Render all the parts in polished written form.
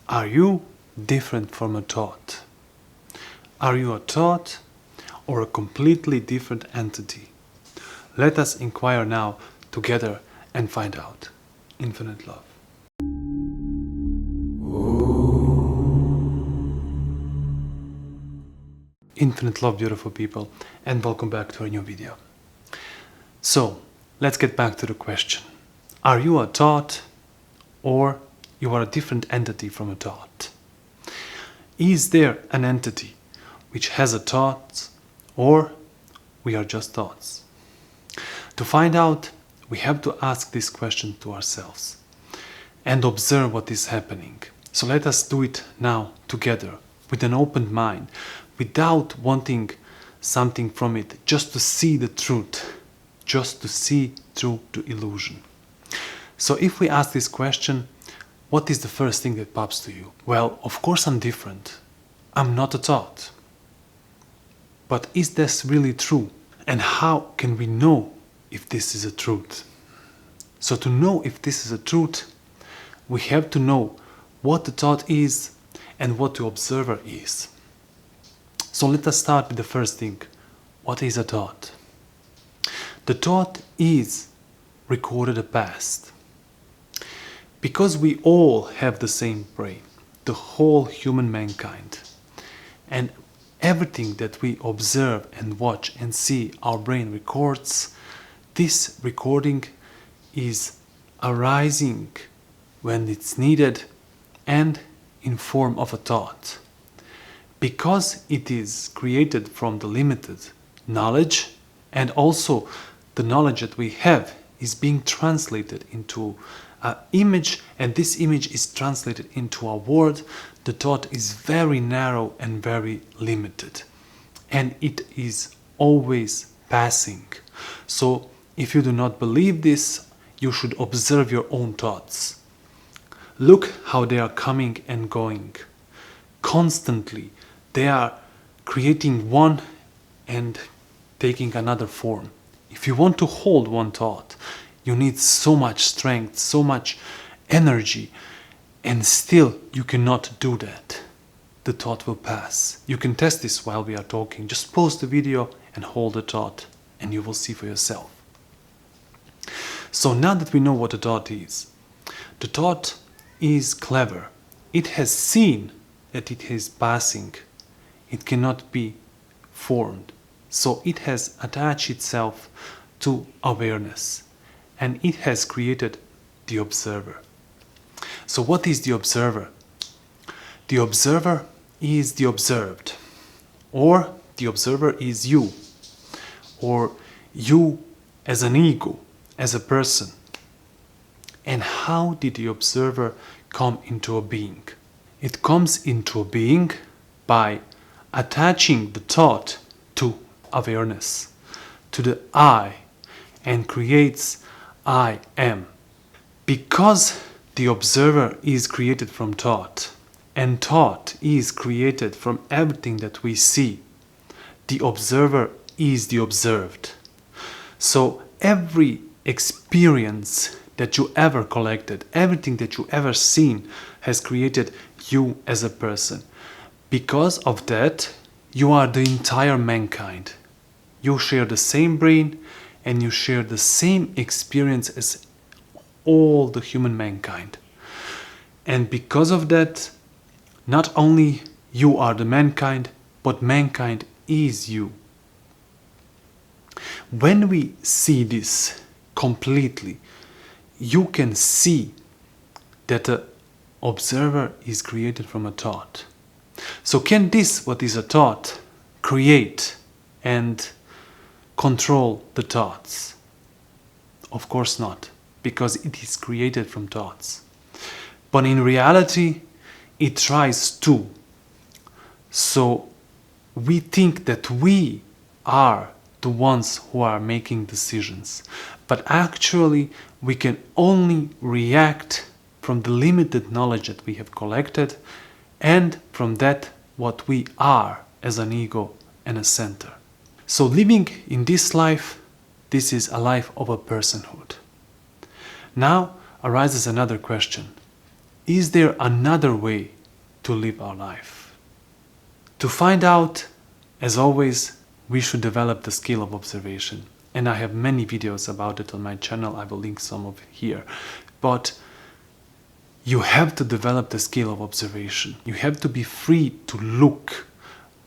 Are you different from a thought? Are you a thought or a completely different entity? Let us inquire now together and find out. Infinite love. Infinite love, beautiful people, and welcome back to a new video. So, let's get back to the question. Are you a thought or you are a different entity from a thought? Is there an entity which has a thought, or we are just thoughts? To find out, we have to ask this question to ourselves and observe what is happening. So let us do it now together with an open mind, without wanting something from it, just to see the truth, just to see through the illusion. So if we ask this question, what is the first thing that pops to you? Well, of course I'm different. I'm not a thought. But is this really true? And how can we know if this is a truth? So to know if this is a truth, we have to know what the thought is and what the observer is. So let us start with the first thing. What is a thought? The thought is recorded a past. Because we all have the same brain, the whole human mankind, and everything that we observe and watch and see, our brain records. This recording is arising when it's needed and in form of a thought. Because it is created from the limited knowledge, and also the knowledge that we have is being translated into an image, and this image is translated into a word, the thought is very narrow and very limited. And it is always passing. So if you do not believe this, you should observe your own thoughts. Look how they are coming and going. Constantly, they are creating one and taking another form. If you want to hold one thought, you need so much strength, so much energy, and still you cannot do that. The thought will pass. You can test this while we are talking. Just pause the video and hold the thought, and you will see for yourself. So now that we know what a thought is, the thought is clever. It has seen that it is passing. It cannot be formed. So it has attached itself to awareness. And it has created the observer. So what is the observer? The observer is the observed. Or the observer is you. Or you as an ego, as a person. And how did the observer come into a being? It comes into a being by attaching the thought to awareness, to the I, and creates I am. Because the observer is created from thought, and thought is created from everything that we see, the observer is the observed. So every experience that you ever collected, everything that you ever seen, has created you as a person. Because of that, you are the entire mankind. You share the same brain, and you share the same experience as all the human mankind. And because of that, not only you are the mankind, but mankind is you. When we see this completely, you can see that the observer is created from a thought. So can this, what is a thought, create and control the thoughts? Of course not, because it is created from thoughts. But in reality, it tries to. So we think that we are the ones who are making decisions. But actually, we can only react from the limited knowledge that we have collected, and from that what we are as an ego and a center. So living in this life, this is a life of a personhood. Now arises another question. Is there another way to live our life. To find out, as always, we should develop the skill of observation. And I have many videos about it on my channel. I will link some of it here. But you have to develop the skill of observation. You have to be free to look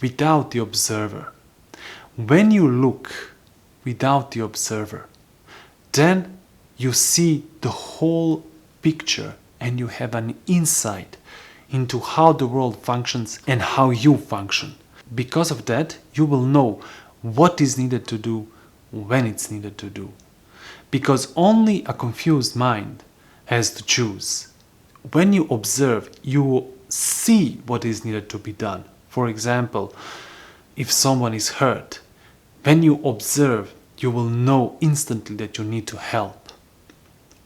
without the observer. When you look without the observer, then you see the whole picture and you have an insight into how the world functions and how you function. Because of that, you will know what is needed to do when it's needed to do. Because only a confused mind has to choose. When you observe, you see what is needed to be done. For example, if someone is hurt, when you observe, you will know instantly that you need to help.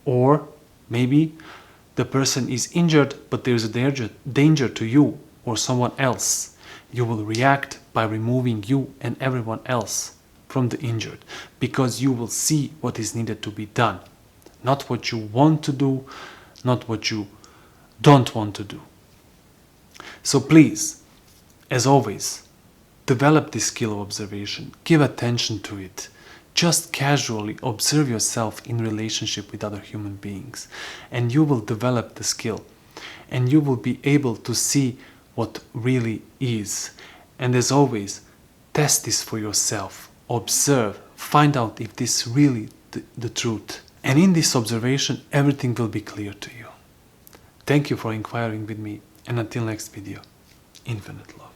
Or maybe the person is injured, but there is a danger to you or someone else. You will react by removing you and everyone else from the injured, because you will see what is needed to be done. Not what you want to do, not what you don't want to do. So please, as always, develop this skill of observation. Give attention to it. Just casually observe yourself in relationship with other human beings, and you will develop the skill, and you will be able to see what really is. And as always, test this for yourself. Observe, find out if this is really the truth. And in this observation, everything will be clear to you. Thank you for inquiring with me, and until next video, infinite love.